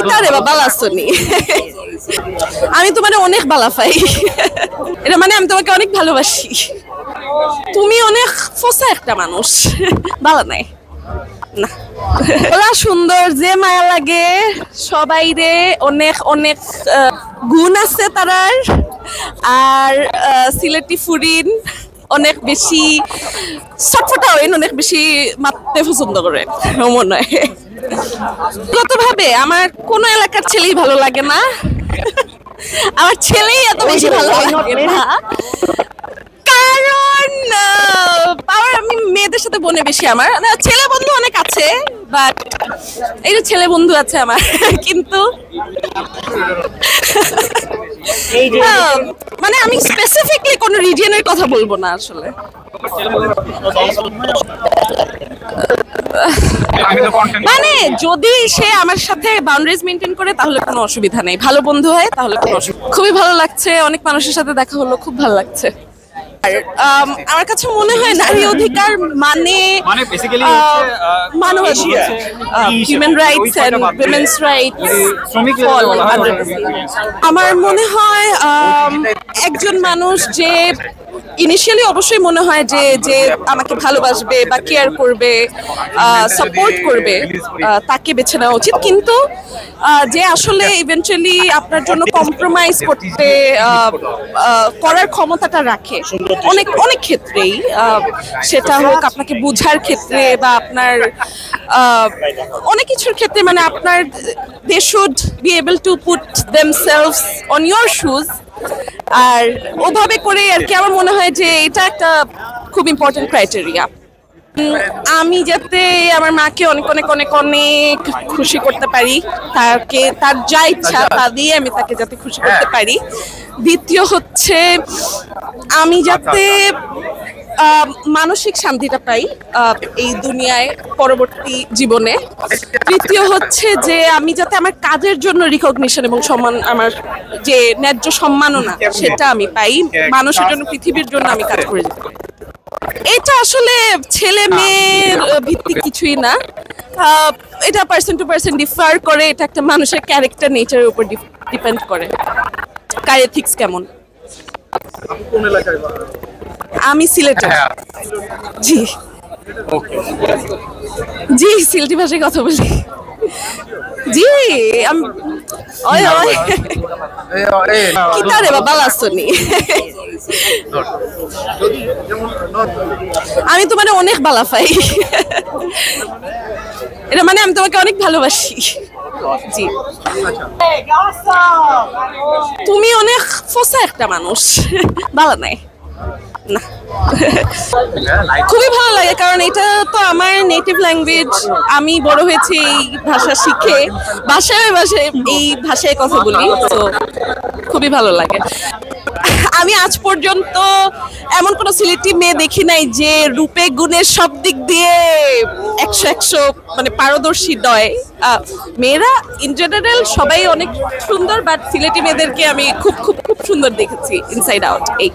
কিতারে বাবা লাসনি আমি তোমারে অনেক ভালো পাই এটা মানে আমি তোমাকে অনেক ভালোবাসি তুমি অনেক ফসা একটা মানুষ ভালো নাই না ওরা সুন্দর যে মায়া লাগে সবাই রে অনেক অনেক গুণ আছে তারার আর সিলেটি ফুরিন অনেক বেশি চটফটা হইন অনেক বেশি মারতে পছন্দ করে মনে হয় গতভাবে আমার কোনো এলাকার ছেলেই ভালো লাগে না আমার ছেলেই এত বেশি ভালো লাগে না কারণ আমি মেয়েদের সাথে বনে বেশি আমার ছেলে বন্ধু অনেক আছে বাট এই যে ছেলে বন্ধু আছে আমার কিন্তু মানে আমি স্পেসিফিকলি কোনো রিজিয়নের কথা বলবো না আসলে মানে যদি সে আমার সাথে বাউন্ডারিজ মেনটেন করে তাহলে কোনো অসুবিধা নেই ভালো বন্ধু হয় তাহলে কোনো অসুবিধা খুবই ভালো লাগছে অনেক মানুষের সাথে দেখা হলো খুব ভালো লাগছে আমার কাছে মনে হয় নারী অধিকার মানে মানবাধিকার human rights and women's rights আমার মনে হয় একজন মানুষ যে ইনিশিয়ালি অবশ্যই মনে হয় যে যে আমাকে ভালোবাসবে বা কেয়ার করবে সাপোর্ট করবে তাকে বেছে নেওয়া উচিত কিন্তু যে আসলে ইভেন্চুয়ালি আপনার জন্য কম্প্রোমাইজ করতে করার ক্ষমতাটা রাখে অনেক অনেক ক্ষেত্রেই সেটা হোক আপনাকে বোঝার ক্ষেত্রে বা আপনার অনেক কিছুর ক্ষেত্রে মানে আপনার they should be able to put themselves on your shoes আর ওভাবে করে আর কি আমার মনে হয় যে এটা একটা খুব ইম্পর্টেন্ট ক্রাইটেরিয়া আমি যাতে আমার মাকে অনেক অনেক অনেক অনেক খুশি করতে পারি তাকে তার যা ইচ্ছা তা দিয়ে আমি তাকে যাতে খুশি করতে পারি দ্বিতীয় হচ্ছে আমি যাতে মানসিক শান্তিটা পাই এই দুনিয়ায় পরবর্তী জীবনে তৃতীয় হচ্ছে যে আমি যাতে আমার কাজের জন্য রিকগনিশন এবং সম্মান আমার যে ন্যায্য সম্মাননা সেটা আমি পাই মানুষের জন্য পৃথিবীর জন্য আমি কাজ করে যেতে পারি এটা আসলে ছেলে মেয়ের ভিত্তিক কিছুই না এটা পার্সন টু পার্সন ডিফার করে এটা একটা মানুষের ক্যারেক্টার নেচারের উপর ডিপেন্ড করে কার এথিক্স কেমন আমি সিলেটের জি জি সিলেটি ভাষায় কথা বলি জি কিতারে বাবা লাসনি আমি তোমারে অনেক ভালো পাই এটা মানে আমি তোমাকে অনেক ভালোবাসি জি তুমি অনেক ফসা একটা মানুষ ভালো নাই না খুবই ভালো লাগে কারণ এটা তো আমার নেটিভ ল্যাঙ্গুয়েজ আমি বড় হয়েছি এই ভাষা শিখে বাসায় বাসায় এই ভাষায় কথা বলি তো খুবই ভালো লাগে আমি আজ পর্যন্ত এমন কোন সিলেটি মেয়ে দেখি নাই যে রূপে গুণে সব দিক দিয়ে 100 মানে পারদর্শী নয় মেয়েরা ইন জেনারেল সবাই অনেক সুন্দর বাট সিলেটি মেয়েদেরকে আমি খুব খুব খুব সুন্দর দেখেছি ইনসাইড আউট এই